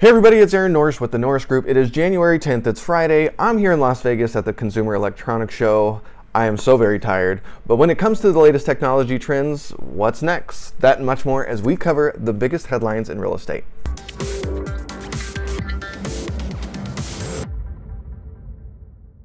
Hey everybody, it's Aaron Norris with the Norris Group. It is January 10th, it's Friday. I'm here in Las Vegas at the Consumer Electronics Show. I am so very tired, but when it comes to the latest technology trends, what's next? That and much more as we cover the biggest headlines in real estate.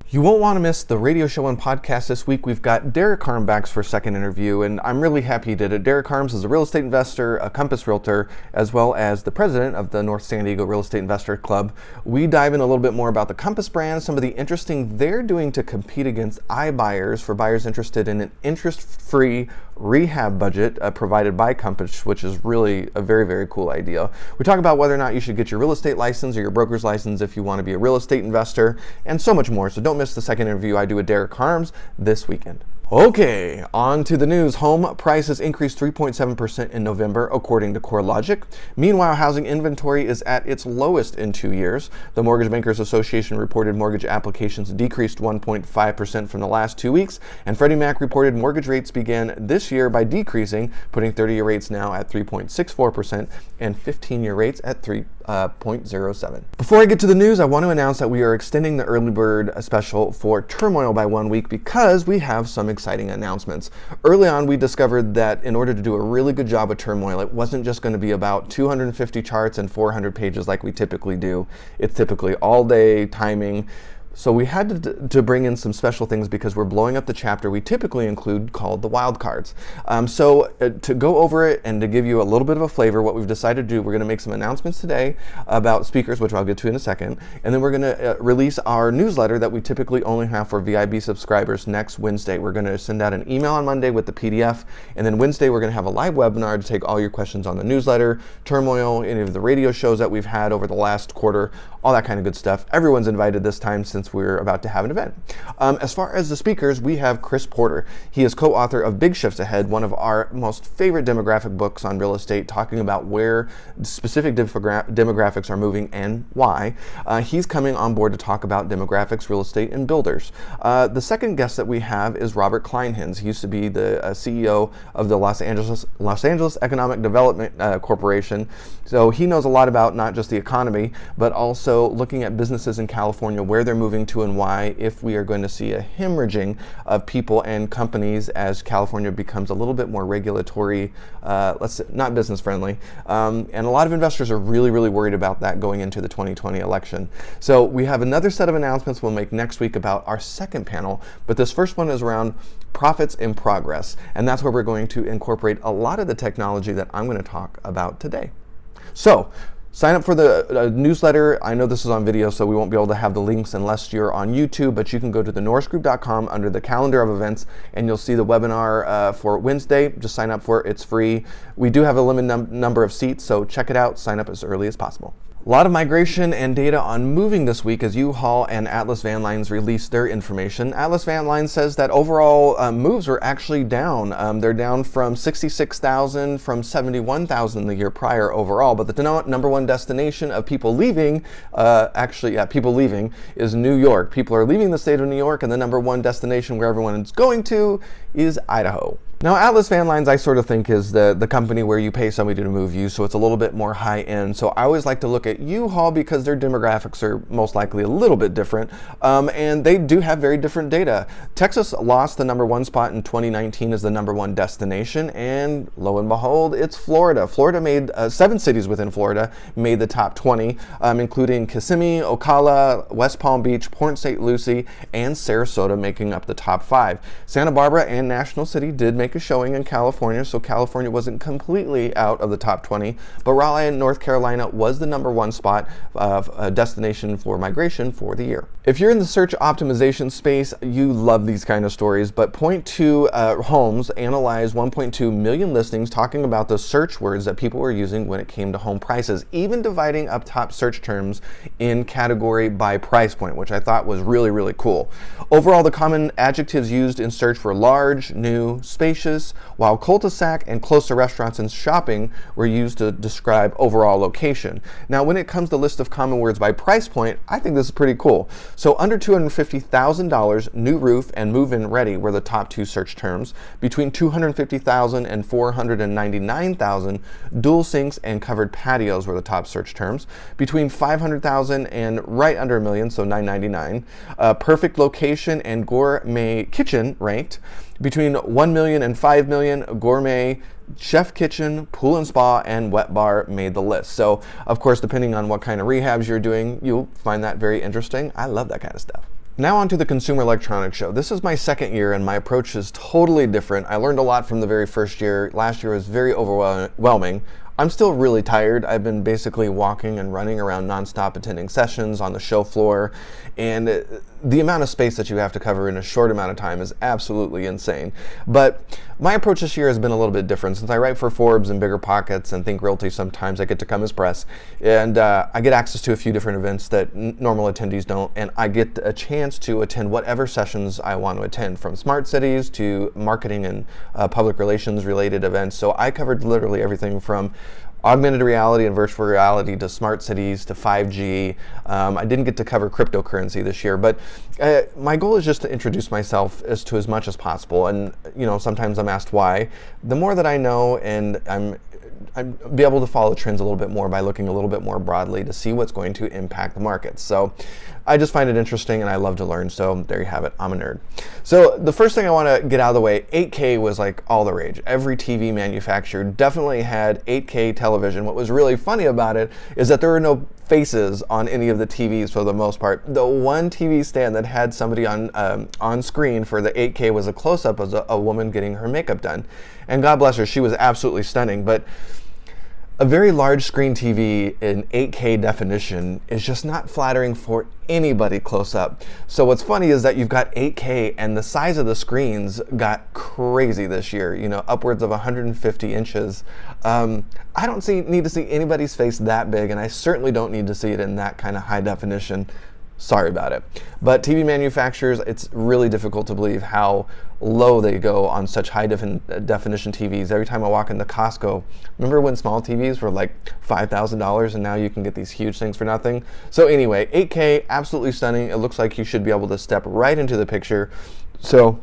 You won't want to miss the radio show and podcast this week. We've got Derek Harm back for a second interview, and I'm really happy he did it. Derek Harms is a real estate investor, a Compass Realtor, as well as the president of the North San Diego Real Estate Investor Club. We dive in a little bit more about the Compass brand, some of the interesting they're doing to compete against iBuyers for buyers interested in an interest-free rehab budget provided by Compass, which is really a very, very cool idea. We talk about whether or not you should get your real estate license or your broker's license if you want to be a real estate investor, and so much more. So don't miss the second interview I do with Derek Harms this weekend. Okay, on to the news. Home prices increased 3.7% in November, according to CoreLogic. Meanwhile, housing inventory is at its lowest in 2 years. The Mortgage Bankers Association reported mortgage applications decreased 1.5% from the last 2 weeks, and Freddie Mac reported mortgage rates began this year by decreasing, putting 30-year rates now at 3.64% and 15-year rates at 3.07. Before I get to the news, I want to announce that we are extending the early bird special for Turmoil by 1 week because we have some exciting announcements. Early on, we discovered that in order to do a really good job with Turmoil, it wasn't just going to be about 250 charts and 400 pages like we typically do. It's typically all day timing. So we had to bring in some special things because we're blowing up the chapter we typically include called the wild cards. To go over it and to give you a little bit of a flavor, what we've decided to do, we're going to make some announcements today about speakers, which I'll get to in a second, and then we're going to release our newsletter that we typically only have for VIB subscribers next Wednesday. We're going to send out an email on Monday with the PDF, and then Wednesday we're going to have a live webinar to take all your questions on the newsletter, Turmoil, any of the radio shows that we've had over the last quarter, all that kind of good stuff. Everyone's invited this time since we're about to have an event. As far as the speakers, we have Chris Porter. He is co-author of Big Shifts Ahead, one of our most favorite demographic books on real estate, talking about where specific demographics are moving and why. He's coming on board to talk about demographics, real estate, and builders. The second guest that we have is Robert Kleinhens. He used to be the CEO of the Los Angeles Economic Development Corporation. So he knows a lot about not just the economy, but also looking at businesses in California, where they're moving to and why, if we are going to see a hemorrhaging of people and companies as California becomes a little bit more regulatory, not business friendly. And a lot of investors are really, really worried about that going into the 2020 election. So we have another set of announcements we'll make next week about our second panel, but this first one is around profits in progress. And that's where we're going to incorporate a lot of the technology that I'm going to talk about today. So, sign up for the newsletter. I know this is on video, so we won't be able to have the links unless you're on YouTube, but you can go to thenorrisgroup.com under the calendar of events, and you'll see the webinar for Wednesday. Just sign up for it. It's free. We do have a limited number of seats, so check it out. Sign up as early as possible. A lot of migration and data on moving this week as U-Haul and Atlas Van Lines released their information. Atlas Van Lines says that overall moves were actually down. They're down from 66,000 from 71,000 the year prior overall, but the number one destination of people leaving, people leaving is New York. People are leaving the state of New York, and the number one destination where everyone is going to is Idaho. Now, Atlas Van Lines, I sort of think, is the company where you pay somebody to move you, so it's a little bit more high end. So I always like to look at U-Haul because their demographics are most likely a little bit different, and they do have very different data. Texas lost the number one spot in 2019 as the number one destination, and lo and behold, it's Florida. Florida made 7 cities within Florida made the top 20, including Kissimmee, Ocala, West Palm Beach, Port St. Lucie, and Sarasota making up the top 5. Santa Barbara and National City did make a showing in California, so California wasn't completely out of the top 20, but Raleigh, North Carolina was the number one spot of a destination for migration for the year. If you're in the search optimization space, you love these kind of stories, but Point2 Homes analyzed 1.2 million listings talking about the search words that people were using when it came to home prices, even dividing up top search terms in category by price point, which I thought was really, really cool. Overall, the common adjectives used in search were large, new, spacious, spacious, while cul-de-sac and close to restaurants and shopping were used to describe overall location. Now, when it comes to list of common words by price point, I think this is pretty cool. So under $250,000, new roof and move-in ready were the top two search terms. Between $250,000 and $499,000, dual sinks and covered patios were the top search terms. Between $500,000 and right under $1 million, so $999,000, perfect location and gourmet kitchen ranked. Between $1 million and $5 million, gourmet, chef kitchen, pool and spa, and wet bar made the list. So, of course, depending on what kind of rehabs you're doing, you'll find that very interesting. I love that kind of stuff. Now on to the Consumer Electronics Show. This is my second year and my approach is totally different. I learned a lot from the very first year. Last year was very overwhelming. I'm still really tired. I've been basically walking and running around nonstop, attending sessions on the show floor, and the amount of space that you have to cover in a short amount of time is absolutely insane. But my approach this year has been a little bit different. Since I write for Forbes and Bigger Pockets and Think Realty, sometimes I get to come as press, and I get access to a few different events that normal attendees don't, and I get a chance to attend whatever sessions I want to attend, from smart cities to marketing and public relations related events. So I covered literally everything from augmented reality and virtual reality to smart cities to 5G. I didn't get to cover cryptocurrency this year, but my goal is just to introduce myself as much as possible. And sometimes I'm asked why. The more that I know, and I'm be able to follow trends a little bit more by looking a little bit more broadly to see what's going to impact the markets. So I just find it interesting and I love to learn. So there you have it. I'm a nerd. So the first thing I want to get out of the way, 8K was like all the rage. Every TV manufacturer definitely had 8K television. What was really funny about it is that there were no faces on any of the TVs for the most part. The one TV stand that had somebody on screen for the 8K was a close-up of a woman getting her makeup done. And God bless her, she was absolutely stunning. But a very large screen TV in 8K definition is just not flattering for anybody close up. So what's funny is that you've got 8K and the size of the screens got crazy this year, upwards of 150 inches. I don't need to see anybody's face that big, and I certainly don't need to see it in that kind of high definition. Sorry about it. But TV manufacturers, it's really difficult to believe how low they go on such high definition TVs. Every time I walk into Costco, remember when small TVs were like $5,000 and now you can get these huge things for nothing? So anyway, 8K, absolutely stunning. It looks like you should be able to step right into the picture. So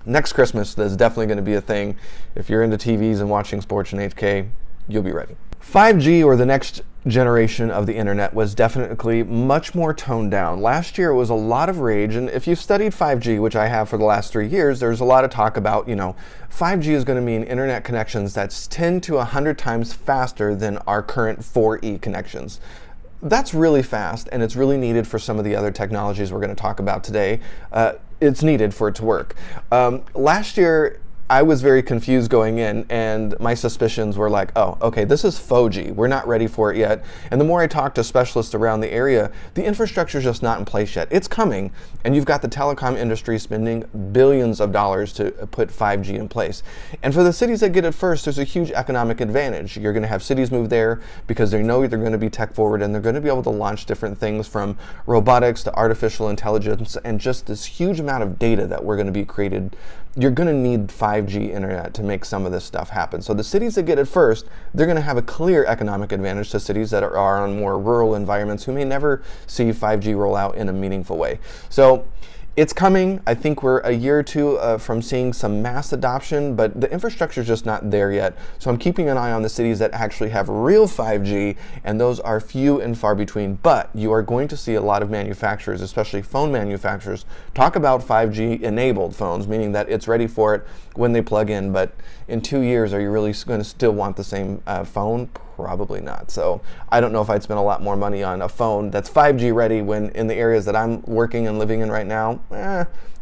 next Christmas, there's definitely going to be a thing. If you're into TVs and watching sports in 8K, you'll be ready. 5G, or the next generation of the internet, was definitely much more toned down. Last year it was a lot of rage, and if you've studied 5G, which I have for the last 3 years, there's a lot of talk about, 5G is going to mean internet connections that's 10 to 100 times faster than our current 4E connections. That's really fast, and it's really needed for some of the other technologies we're going to talk about today. It's needed for it to work. Last year, I was very confused going in, and my suspicions were like, oh, okay, this is 4G. We're not ready for it yet. And the more I talked to specialists around the area, the infrastructure is just not in place yet. It's coming, and you've got the telecom industry spending billions of dollars to put 5G in place. And for the cities that get it first, there's a huge economic advantage. You're going to have cities move there because they know they're going to be tech forward, and they're going to be able to launch different things from robotics to artificial intelligence and just this huge amount of data that we're going to be created. You're going to need 5G internet to make some of this stuff happen. So the cities that get it first, they're going to have a clear economic advantage to cities that are on more rural environments who may never see 5G roll out in a meaningful way. So it's coming. I think we're a year or two from seeing some mass adoption, but the infrastructure is just not there yet. So I'm keeping an eye on the cities that actually have real 5G, and those are few and far between. But you are going to see a lot of manufacturers, especially phone manufacturers, talk about 5G enabled phones, meaning that it's ready for it when they plug in. But in 2 years, are you really going to still want the same phone? Probably not. So I don't know if I'd spend a lot more money on a phone that's 5G ready when in the areas that I'm working and living in right now,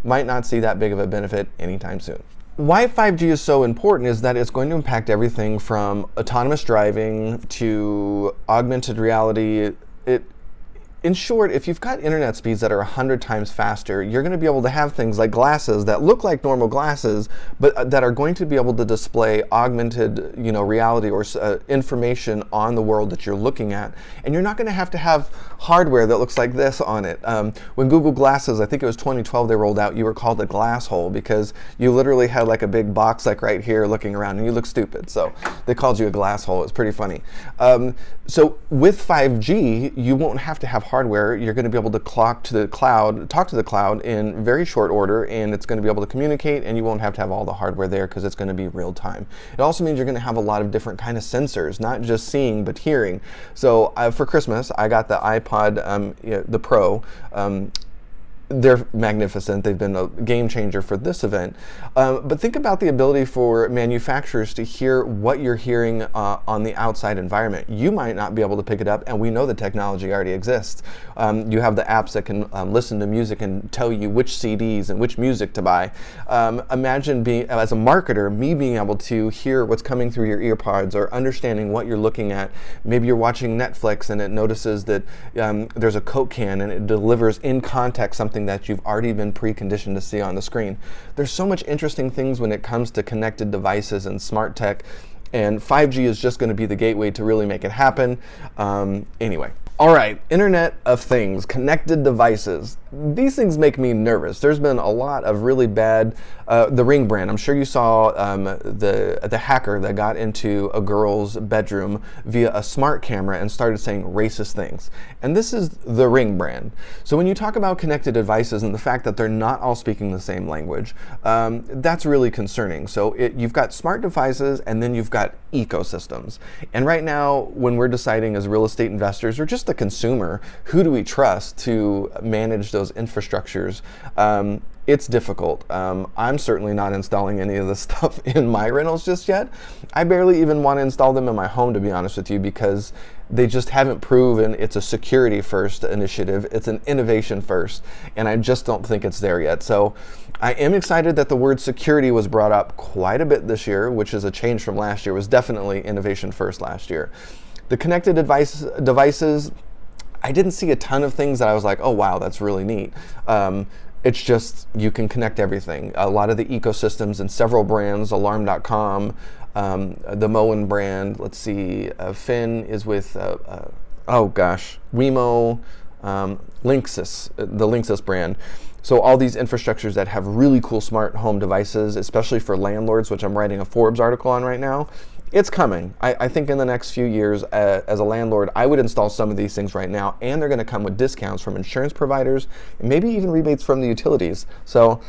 might not see that big of a benefit anytime soon. Why 5G is so important is that it's going to impact everything from autonomous driving to augmented reality. in short, if you've got internet speeds that are 100 times faster, you're going to be able to have things like glasses that look like normal glasses, but that are going to be able to display augmented, reality or information on the world that you're looking at. And you're not going to have hardware that looks like this on it. When Google Glasses, I think it was 2012, they rolled out, you were called a glass hole because you literally had like a big box like right here looking around, and you look stupid. So they called you a glass hole. It's pretty funny. So with 5G, you won't have to have hardware. You're going to be able to talk to the cloud in very short order, and it's going to be able to communicate, and you won't have to have all the hardware there because it's going to be real time. It also means you're going to have a lot of different kind of sensors, not just seeing but hearing. So for Christmas, I got the iPod, the Pro. They're magnificent. They've been a game changer for this event. But think about the ability for manufacturers to hear what you're hearing on the outside environment. You might not be able to pick it up, and we know the technology already exists. You have the apps that can listen to music and tell you which CDs and which music to buy. Imagine being, as a marketer, me being able to hear what's coming through your earpods or understanding what you're looking at. Maybe you're watching Netflix and it notices that there's a Coke can and it delivers in context something that you've already been preconditioned to see on the screen. There's so much interesting things when it comes to connected devices and smart tech, and 5G is just going to be the gateway to really make it happen. Anyway. All right, Internet of Things, connected devices. These things make me nervous. There's been a lot of really bad, the Ring brand. I'm sure you saw the hacker that got into a girl's bedroom via a smart camera and started saying racist things. And this is the Ring brand. So when you talk about connected devices and the fact that they're not all speaking the same language, that's really concerning. So you've got smart devices and then you've got ecosystems. And right now, when we're deciding as real estate investors or just the consumer, who do we trust to manage those infrastructures? It's difficult. I'm certainly not installing any of this stuff in my rentals just yet. I barely even want to install them in my home, to be honest with you, because they just haven't proven it's a security first initiative. It's an innovation first, and I just don't think it's there yet. So I am excited that the word security was brought up quite a bit this year, which is a change from last year. It was definitely innovation first last year. The connected devices, I didn't see a ton of things that I was like, oh wow, that's really neat. It's just, you can connect everything. A lot of the ecosystems and several brands, alarm.com, the Moen brand, let's see, Finn is with, Wemo, Linksys, the Linksys brand. So all these infrastructures that have really cool smart home devices, especially for landlords, which I'm writing a Forbes article on right now. It's coming. I think in the next few years, as a landlord, I would install some of these things right now, and they're going to come with discounts from insurance providers, and maybe even rebates from the utilities. So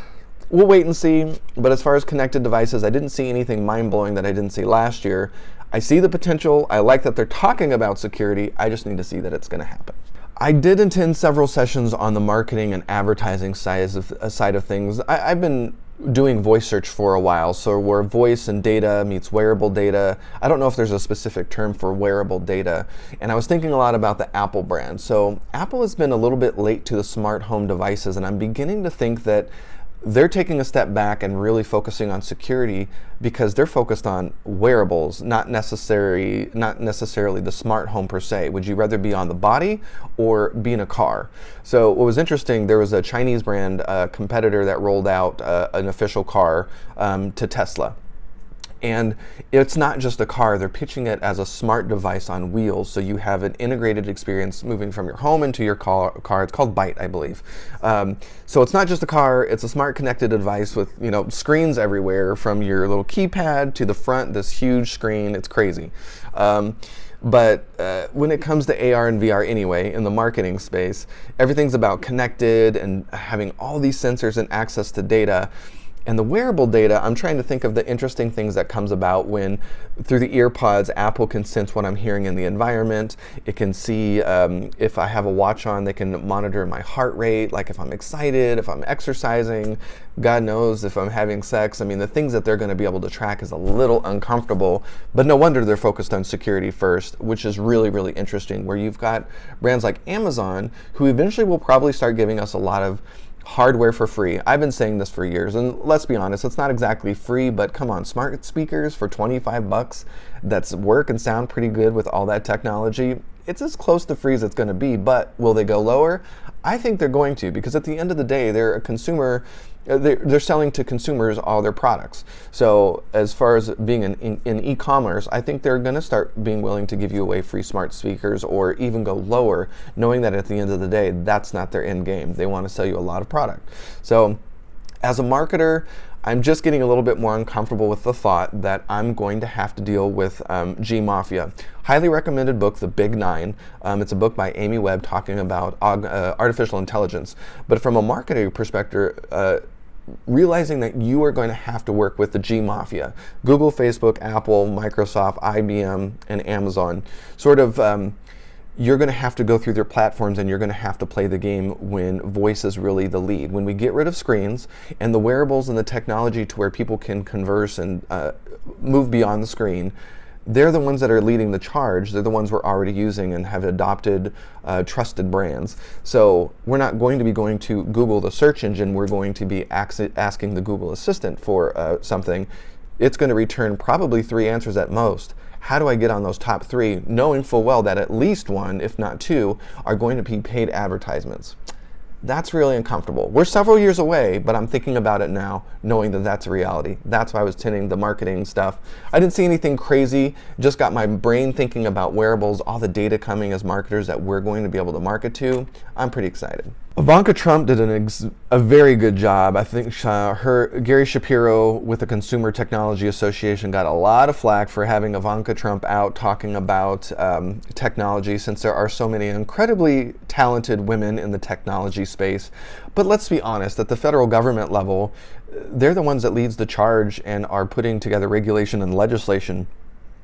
we'll wait and see. But as far as connected devices, I didn't see anything mind-blowing that I didn't see last year. I see the potential. I like that they're talking about security. I just need to see that it's going to happen. I did attend several sessions on the marketing and advertising side of things. I've been doing voice search for a while, so where voice and data meets wearable data. I don't know if there's a specific term for wearable data, and I was thinking a lot about the Apple brand. So Apple has been a little bit late to the smart home devices, and I'm beginning to think that they're taking a step back and really focusing on security because they're focused on wearables, not necessarily the smart home per se. Would you rather be on the body or be in a car? So what was interesting, there was a Chinese brand competitor that rolled out an official car to Tesla. And it's not just a car, they're pitching it as a smart device on wheels, so you have an integrated experience moving from your home into your car. It's called Byte, I believe. So it's not just a car, it's a smart connected device with screens everywhere, from your little keypad to the front, this huge screen. It's crazy. But when it comes to AR and VR anyway, in the marketing space, everything's about connected and having all these sensors and access to data. And the wearable data, I'm trying to think of the interesting things that comes about when, through the earpods, Apple can sense what I'm hearing in the environment. It can see if I have a watch on, they can monitor my heart rate, like if I'm excited, if I'm exercising, God knows if I'm having sex. I mean, the things that they're going to be able to track is a little uncomfortable, but no wonder they're focused on security first, which is really, really interesting, where you've got brands like Amazon, who eventually will probably start giving us a lot of hardware for free. I've been saying this for years, and let's be honest, it's not exactly free, but come on, smart speakers for $25 that's work and sound pretty good with all that technology. it's as close to free as it's going to be, but will they go lower? I think they're going to, because at the end of the day, they're a consumer. They're selling to consumers all their products. So as far as being in e-commerce, I think they're going to start being willing to give you away free smart speakers or even go lower, knowing that at the end of the day, that's not their end game. They want to sell you a lot of product. So as a marketer, I'm just getting a little bit more uncomfortable with the thought that I'm going to have to deal with G Mafia. Highly recommended book, The Big Nine. It's a book by Amy Webb talking about artificial intelligence. But from a marketing perspective, realizing that you are going to have to work with the G Mafia, Google, Facebook, Apple, Microsoft, IBM, and Amazon, sort of you're going to have to go through their platforms and you're going to have to play the game when voice is really the lead. When we get rid of screens and the wearables and the technology to where people can converse and move beyond the screen, they're the ones that are leading the charge. They're the ones we're already using and have adopted trusted brands. So we're not going to be going to Google, the search engine. We're going to be asking the Google Assistant for something. It's going to return probably 3 answers at most. How do I get on those top 3, knowing full well that at least 1, if not 2, are going to be paid advertisements? That's really uncomfortable. We're several years away, but I'm thinking about it now, knowing that that's a reality. That's why I was attending the marketing stuff. I didn't see anything crazy, just got my brain thinking about wearables, all the data coming as marketers that we're going to be able to market to. I'm pretty excited. Ivanka Trump did a very good job. I think Gary Shapiro with the Consumer Technology Association got a lot of flack for having Ivanka Trump out talking about technology, since there are so many incredibly talented women in the technology space. But let's be honest, at the federal government level, they're the ones that leads the charge and are putting together regulation and legislation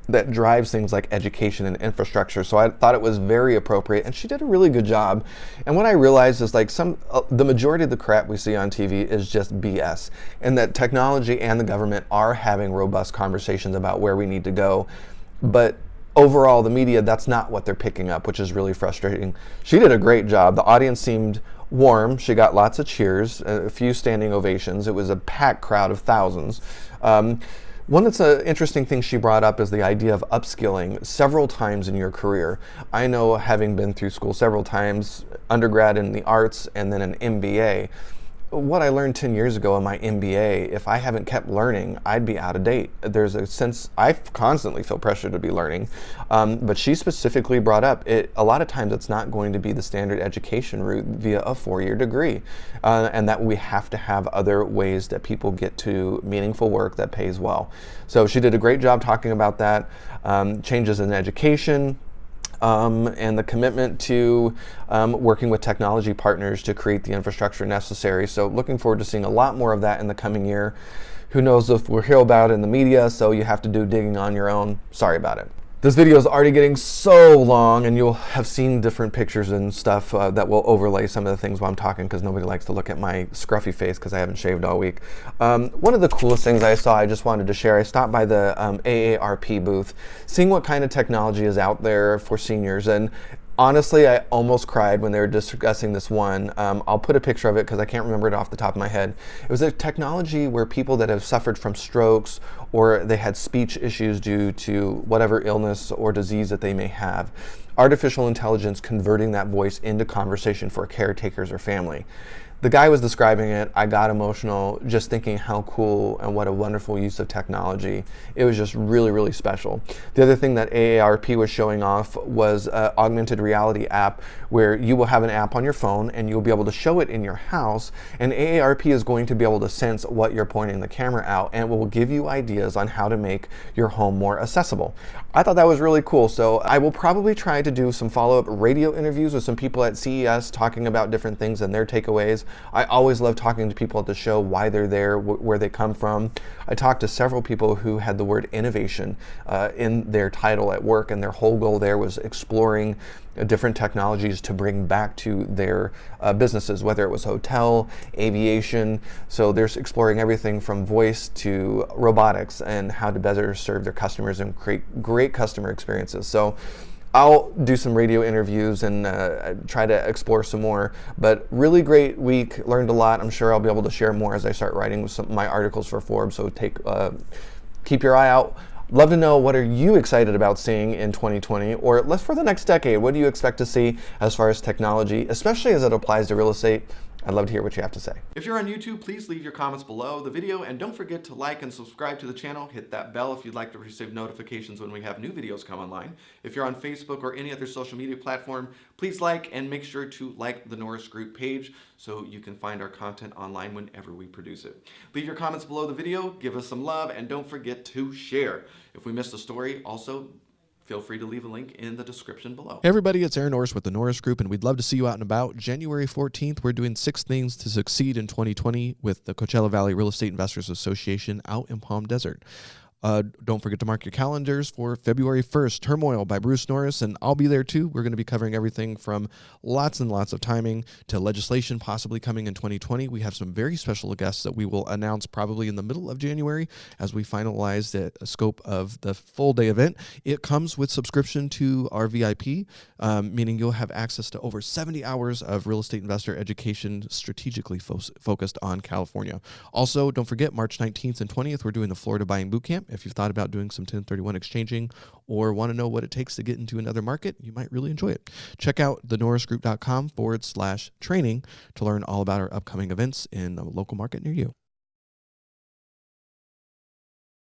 that drives things like education and infrastructure. So I thought it was very appropriate, and she did a really good job. And what I realized is like the majority of the crap we see on TV is just BS, and that technology and the government are having robust conversations about where we need to go. But overall, the media, that's not what they're picking up, which is really frustrating. She did a great job. The audience seemed warm. She got lots of cheers, a few standing ovations. It was a packed crowd of thousands. One that's an interesting thing she brought up is the idea of upskilling several times in your career. I know, having been through school several times, undergrad in the arts and then an MBA, what I learned 10 years ago in my MBA, if I haven't kept learning, I'd be out of date. There's a sense, I constantly feel pressure to be learning, but she specifically brought up, a lot of times it's not going to be the standard education route via a 4-year degree, and that we have to have other ways that people get to meaningful work that pays well. So she did a great job talking about that, changes in education, and the commitment to working with technology partners to create the infrastructure necessary. So looking forward to seeing a lot more of that in the coming year. Who knows if we'll hear about it in the media, so you have to do digging on your own. Sorry about it. This video is already getting so long, and you'll have seen different pictures and stuff that will overlay some of the things while I'm talking, because nobody likes to look at my scruffy face because I haven't shaved all week. One of the coolest things I saw, I just wanted to share, I stopped by the AARP booth, seeing what kind of technology is out there for seniors, and honestly, I almost cried when they were discussing this one. I'll put a picture of it because I can't remember it off the top of my head. It was a technology where people that have suffered from strokes or they had speech issues due to whatever illness or disease that they may have, artificial intelligence converting that voice into conversation for caretakers or family. The guy was describing it. I got emotional just thinking how cool and what a wonderful use of technology. It was just really, really special. The other thing that AARP was showing off was an augmented reality app where you will have an app on your phone and you'll be able to show it in your house, and AARP is going to be able to sense what you're pointing the camera out and will give you ideas on how to make your home more accessible. I thought that was really cool, so I will probably try to do some follow-up radio interviews with some people at CES talking about different things and their takeaways. I always love talking to people at the show, why they're there, where they come from. I talked to several people who had the word innovation in their title at work, and their whole goal there was exploring different technologies to bring back to their businesses, whether it was hotel, aviation. So they're exploring everything from voice to robotics and how to better serve their customers and create great customer experiences. So I'll do some radio interviews and try to explore some more, but really great week, learned a lot. I'm sure I'll be able to share more as I start writing some my articles for Forbes, so keep your eye out Love to know, what are you excited about seeing in 2020, or let's for the next decade, what do you expect to see as far as technology, especially as it applies to real estate? I'd love to hear what you have to say. If you're on YouTube, please leave your comments below the video, and don't forget to like and subscribe to the channel. Hit that bell if you'd like to receive notifications when we have new videos come online. If you're on Facebook or any other social media platform, please like and make sure to like the Norris Group page so you can find our content online whenever we produce it. Leave your comments below the video, give us some love, and don't forget to share. If we missed a story, also feel free to leave a link in the description below. Hey everybody, it's Aaron Norris with the Norris Group, and we'd love to see you out and about. January 14th, we're doing 6 things to succeed in 2020 with the Coachella Valley Real Estate Investors Association out in Palm Desert. Don't forget to mark your calendars for February 1st, Turmoil by Bruce Norris, and I'll be there too. We're going to be covering everything from lots and lots of timing to legislation possibly coming in 2020. We have some very special guests that we will announce probably in the middle of January as we finalize the scope of the full day event. It comes with subscription to our VIP, meaning you'll have access to over 70 hours of real estate investor education strategically focused on California. Also, don't forget March 19th and 20th, we're doing the Florida Buying Bootcamp. If you've thought about doing some 1031 exchanging or want to know what it takes to get into another market, you might really enjoy it. Check out thenorrisgroup.com/training to learn all about our upcoming events in a local market near you.